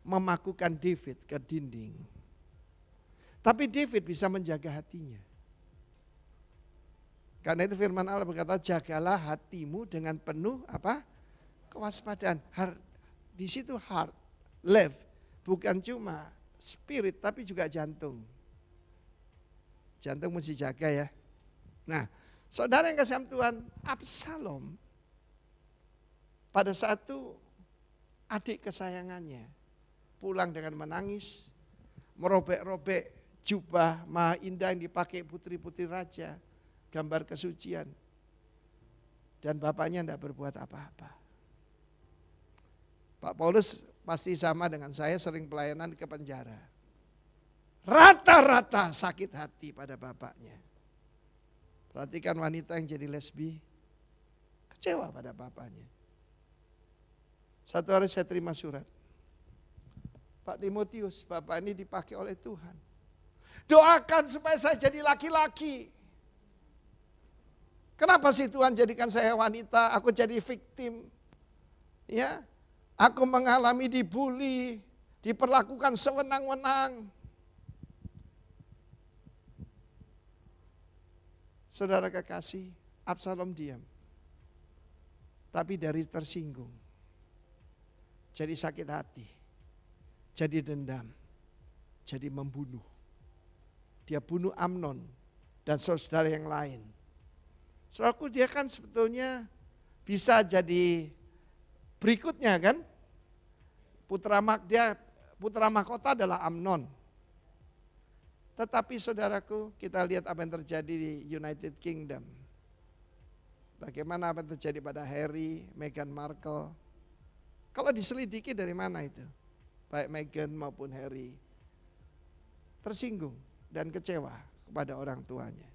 memakukan David ke dinding. Tapi David bisa menjaga hatinya. Karena itu firman Allah berkata, jagalah hatimu dengan penuh apa? Kewaspadaan. Di situ heart, live, bukan cuma spirit tapi juga jantung. Jantung mesti jaga ya. Nah, saudara yang kasih Tuhan, Absalom pada saat itu adik kesayangannya pulang dengan menangis, merobek-robek jubah maha indah yang dipakai putri-putri raja, gambar kesucian. Dan bapaknya tidak berbuat apa-apa. Pak Paulus pasti sama dengan saya, sering pelayanan ke penjara. Rata-rata sakit hati pada bapaknya. Perhatikan wanita yang jadi lesbi, kecewa pada bapaknya. Satu hari saya terima surat. Pak Timotius, bapak ini dipakai oleh Tuhan. Doakan supaya saya jadi laki-laki. Kenapa sih Tuhan jadikan saya wanita, aku jadi victim. Ya, aku mengalami dibully, diperlakukan sewenang-wenang. Saudara kekasih, Absalom diam. Tapi dari tersinggung, jadi sakit hati, jadi dendam, jadi membunuh. Dia bunuh Amnon dan saudara yang lain. Saudaraku, dia kan sebetulnya bisa jadi berikutnya kan. Putra mahkota adalah Amnon. Tetapi saudaraku, kita lihat apa yang terjadi di United Kingdom. Bagaimana apa yang terjadi pada Harry, Meghan Markle. Kalau diselidiki dari mana itu? Baik Meghan maupun Harry. Tersinggung dan kecewa kepada orang tuanya.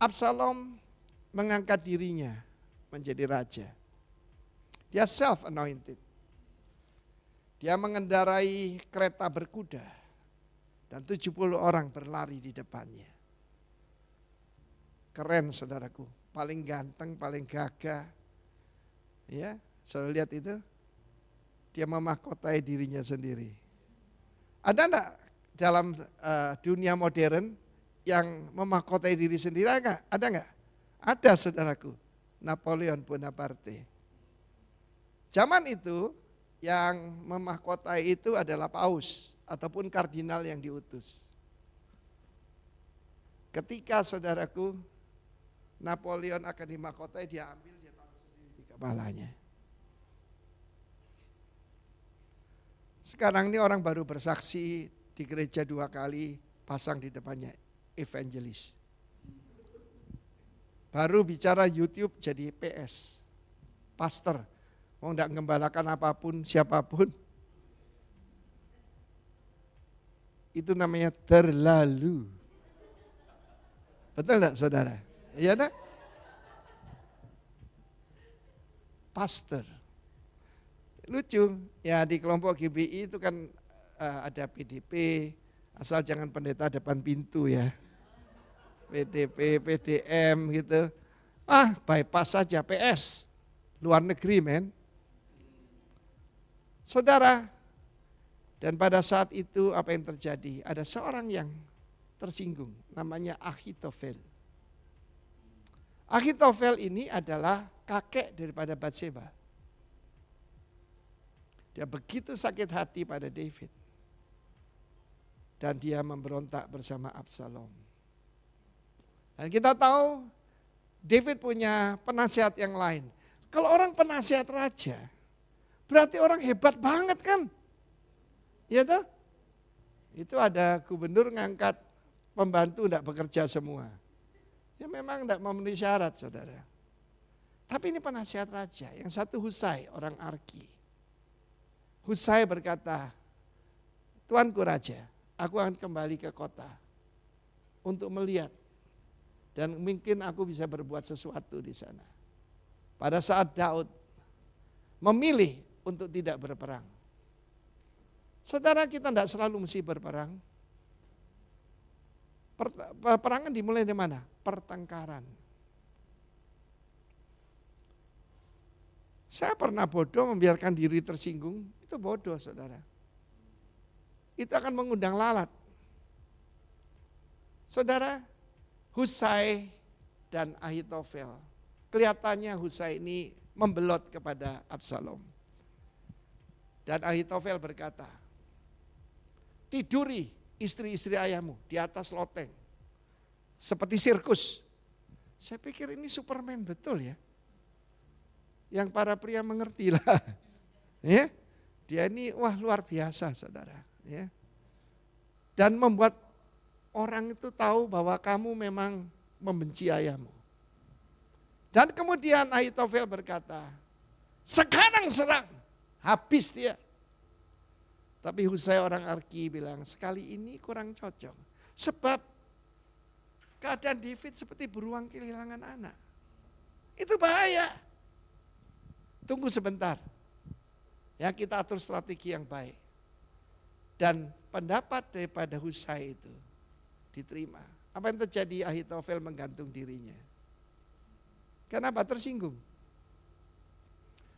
Absalom mengangkat dirinya menjadi raja. Dia self-anointed. Dia mengendarai kereta berkuda. Dan 70 orang berlari di depannya. Keren saudaraku, paling ganteng, paling gagah. Ya, saudara lihat itu, dia memahkotai dirinya sendiri. Ada enggak dalam dunia modern yang memahkotai diri sendiri enggak? Ada enggak? Ada saudaraku, Napoleon Bonaparte. Zaman itu yang memahkotai itu adalah paus ataupun kardinal yang diutus. Ketika saudaraku Napoleon akan dimahkotai, dia ambil, dia taruh sendiri di kepalanya. Sekarang ini orang baru bersaksi di gereja 2 kali, pasang di depannya evangelis. Baru bicara YouTube jadi PS, pastor. Mau enggak ngembalakan apapun, siapapun. Itu namanya terlalu. Betul enggak saudara? Iya enggak? Pastor. Lucu, ya di kelompok GBI itu kan ada PDP, asal jangan pendeta depan pintu ya. PDP, PDM gitu. Bypass saja PS. Luar negeri men. Saudara, dan pada saat itu apa yang terjadi? Ada seorang yang tersinggung, namanya Ahitofel. Ahitofel ini adalah kakek daripada Batseba. Dia begitu sakit hati pada David. Dan dia memberontak bersama Absalom. Dan kita tahu David punya penasihat yang lain. Kalau orang penasihat raja, berarti orang hebat banget kan? Iya toh? Itu ada gubernur ngangkat pembantu tidak bekerja semua. Ya memang tidak memenuhi syarat saudara. Tapi ini penasihat raja, yang satu Husai, orang Arki. Husai berkata, Tuanku Raja, aku akan kembali ke kota untuk melihat. Dan mungkin aku bisa berbuat sesuatu di sana. Pada saat Daud memilih untuk tidak berperang. Saudara, kita tidak selalu mesti berperang. Peperangan dimulai dari mana? Pertengkaran. Saya pernah bodoh membiarkan diri tersinggung, itu bodoh saudara. Itu akan mengundang lalat. Saudara, Husai dan Ahitofel. Kelihatannya Husai ini membelot kepada Absalom. Dan Ahitofel berkata, tiduri istri-istri ayahmu di atas loteng. Seperti sirkus. Saya pikir ini Superman betul ya. Yang para pria mengerti lah. Ya, dia ini wah luar biasa saudara. Ya. Dan membuat orang itu tahu bahwa kamu memang membenci ayahmu. Dan kemudian Ahitofel berkata, sekarang serang, habis dia. Tapi Husai orang Arki bilang, sekali ini kurang cocok. Sebab keadaan David seperti beruang kehilangan anak. Itu bahaya. Tunggu sebentar. Ya, kita atur strategi yang baik. Dan pendapat daripada Husai itu diterima. Apa yang terjadi? Ahitofel menggantung dirinya. Kenapa? Tersinggung.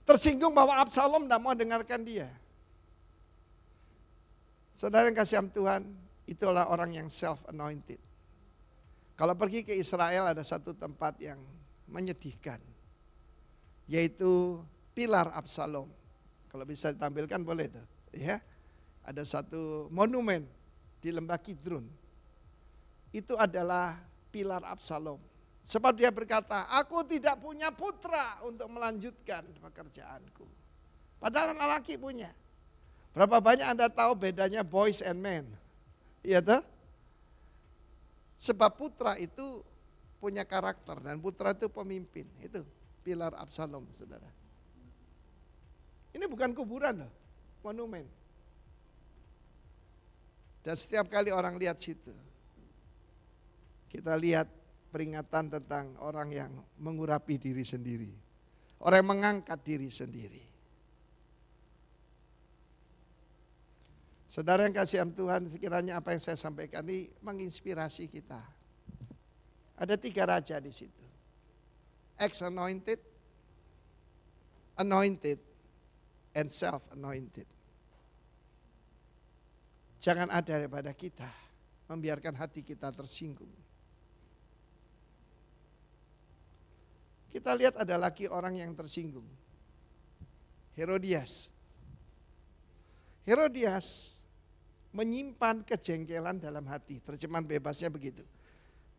Tersinggung bahwa Absalom tidak mau dengarkan dia. Saudara yang kasih Tuhan, itulah orang yang self-anointed. Kalau pergi ke Israel ada satu tempat yang menyedihkan. Yaitu pilar Absalom. Kalau bisa ditampilkan boleh tuh. Ya, ada satu monumen di Lembah Kidron. Itu adalah pilar Absalom. Sebab dia berkata, aku tidak punya putra untuk melanjutkan pekerjaanku. Padahal anak laki punya. Berapa banyak Anda tahu bedanya boys and men? Iya toh? Sebab putra itu punya karakter dan putra itu pemimpin. Itu pilar Absalom, saudara. Ini bukan kuburan loh, monumen. Dan setiap kali orang lihat situ, kita lihat peringatan tentang orang yang mengurapi diri sendiri. Orang yang mengangkat diri sendiri. Saudara yang kasihan Tuhan, sekiranya apa yang saya sampaikan ini menginspirasi kita. Ada 3 raja di situ. Ex-anointed, anointed, and self-anointed. Jangan ada daripada kita membiarkan hati kita tersinggung. Kita lihat ada lagi orang yang tersinggung. Herodias. Herodias menyimpan kejengkelan dalam hati. Terjemahan bebasnya begitu.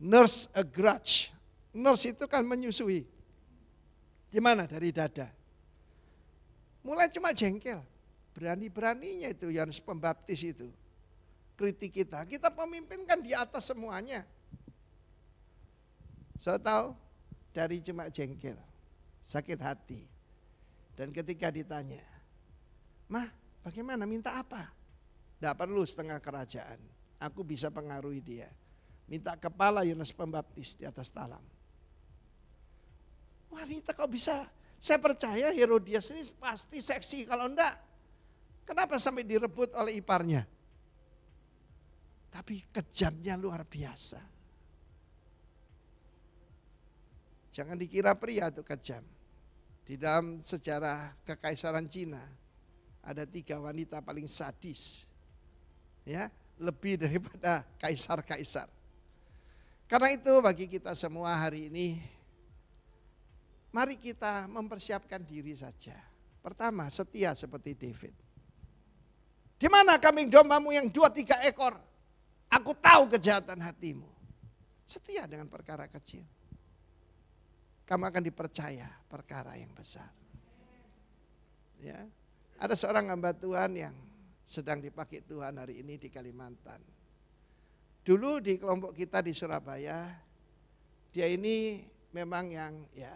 Nurse a grudge. Nurse itu kan menyusui. Di mana? Dari dada. Mulai cuma jengkel. Berani-beraninya itu Yohanes Pembaptis itu. Kritik kita. Kita pemimpin kan di atas semuanya. Saya tahu dari cuma jengkel. Sakit hati. Dan ketika ditanya, "Mah, bagaimana? Minta apa?" Tidak perlu setengah kerajaan. Aku bisa pengaruhi dia. Minta kepala Yohanes Pembaptis di atas talam. Wanita kok bisa? Saya percaya Herodias ini pasti seksi. Kalau enggak, kenapa sampai direbut oleh iparnya? Tapi kejamnya luar biasa. Jangan dikira pria itu kejam. Di dalam sejarah kekaisaran Cina, ada 3 wanita paling sadis. Ya, lebih daripada kaisar-kaisar. Karena itu bagi kita semua hari ini, mari kita mempersiapkan diri saja. Pertama, setia seperti David. Di mana kambing dombamu yang 2-3 ekor? Aku tahu kejahatan hatimu. Setia dengan perkara kecil. Kamu akan dipercaya perkara yang besar. Ya, ada seorang hamba Tuhan yang sedang dipakai Tuhan hari ini di Kalimantan. Dulu di kelompok kita di Surabaya, dia ini memang yang ya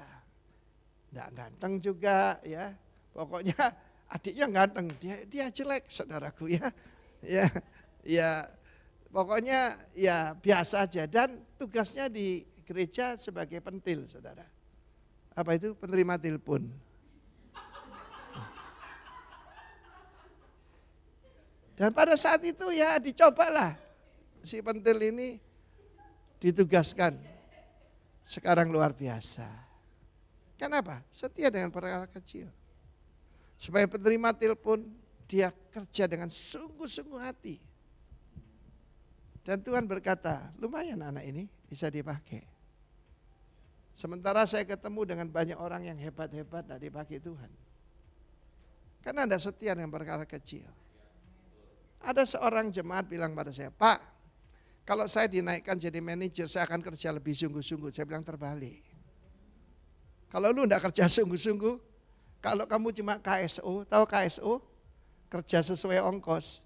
enggak ganteng juga ya. Pokoknya adiknya ganteng, dia jelek saudaraku ya. Ya pokoknya ya biasa aja dan tugasnya di gereja sebagai pentil saudara. Apa itu? Penerima telepon. Dan pada saat itu ya dicobalah si pentil ini ditugaskan. Sekarang luar biasa. Kenapa? Setia dengan perkara kecil. Supaya penerima telepon dia kerja dengan sungguh-sungguh hati. Dan Tuhan berkata, lumayan anak ini bisa dipakai. Sementara saya ketemu dengan banyak orang yang hebat-hebat tidak dipakai Tuhan. Karena Anda setia dengan perkara kecil. Ada seorang jemaat bilang pada saya, "Pak, kalau saya dinaikkan jadi manajer, saya akan kerja lebih sungguh-sungguh." Saya bilang terbalik. Kalau lu enggak kerja sungguh-sungguh, kalau kamu cuma KSO, tahu KSO? Kerja sesuai ongkos.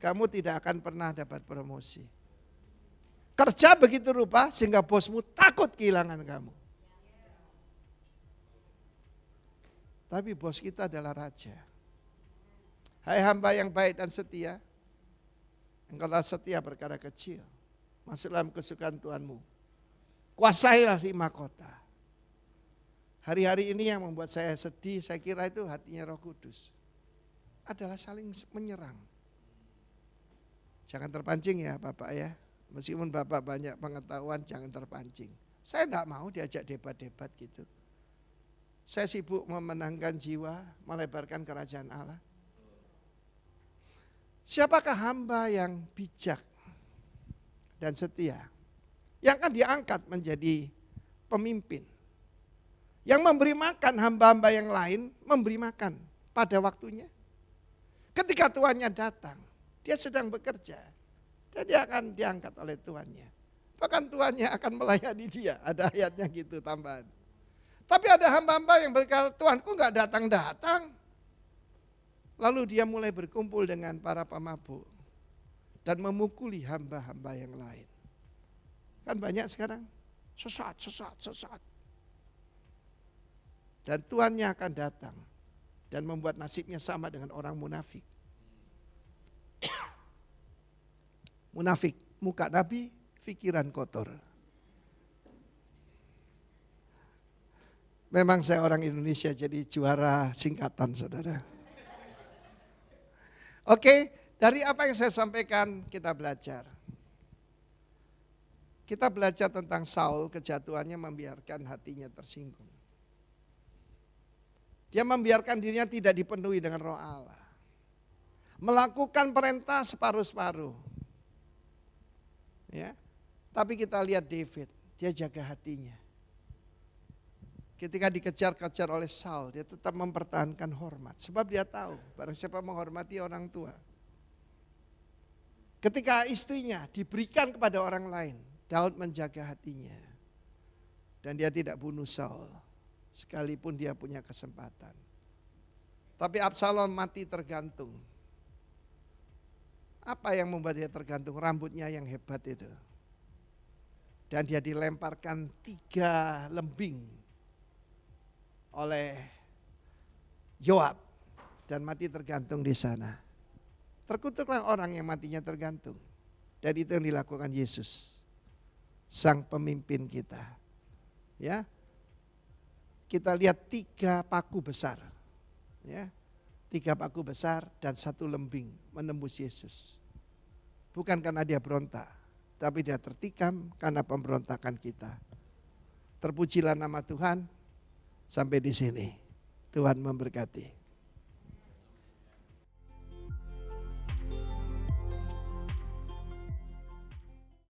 Kamu tidak akan pernah dapat promosi. Kerja begitu rupa sehingga bosmu takut kehilangan kamu. Tapi bos kita adalah raja. Hai hamba yang baik dan setia, engkaulah setia perkara kecil. Masuklah dalam kesukaan Tuhanmu. Kuasailah 5 kota. Hari-hari ini yang membuat saya sedih, saya kira itu hatinya Roh Kudus. Adalah saling menyerang. Jangan terpancing ya Bapak ya. Meskipun Bapak banyak pengetahuan, jangan terpancing. Saya tidak mau diajak debat-debat gitu. Saya sibuk memenangkan jiwa, melebarkan kerajaan Allah. Siapakah hamba yang bijak dan setia yang akan diangkat menjadi pemimpin? Yang memberi makan hamba-hamba yang lain, memberi makan pada waktunya. Ketika tuannya datang, dia sedang bekerja, dan dia akan diangkat oleh tuannya. Bahkan tuannya akan melayani dia, ada ayatnya gitu tambahan. Tapi ada hamba-hamba yang berkata, "Tuanku enggak datang-datang." Lalu dia mulai berkumpul dengan para pemabuk dan memukuli hamba-hamba yang lain. Kan banyak sekarang, sesat. Dan tuannya akan datang dan membuat nasibnya sama dengan orang munafik. Munafik, muka nabi, pikiran kotor. Memang saya orang Indonesia jadi juara singkatan saudara. Oke, Dari apa yang saya sampaikan kita belajar. Kita belajar tentang Saul, kejatuhannya membiarkan hatinya tersinggung. Dia membiarkan dirinya tidak dipenuhi dengan Roh Allah. Melakukan perintah separuh-separuh. Ya. Tapi kita lihat David, dia jaga hatinya. Ketika dikejar-kejar oleh Saul, dia tetap mempertahankan hormat. Sebab dia tahu, barang siapa menghormati orang tua. Ketika istrinya diberikan kepada orang lain, Daud menjaga hatinya. Dan dia tidak bunuh Saul, sekalipun dia punya kesempatan. Tapi Absalom mati tergantung. Apa yang membuat dia tergantung? Rambutnya yang hebat itu. Dan dia dilemparkan 3 lembing oleh Yoab dan mati tergantung di sana. Terkutuklah orang yang matinya tergantung. Dan itu yang dilakukan Yesus, sang pemimpin kita. Ya, kita lihat 3 paku besar, ya, 3 paku besar dan 1 lembing menembus Yesus. Bukan karena dia berontak, tapi dia tertikam karena pemberontakan kita. Terpujilah nama Tuhan. Sampai di sini. Tuhan memberkati.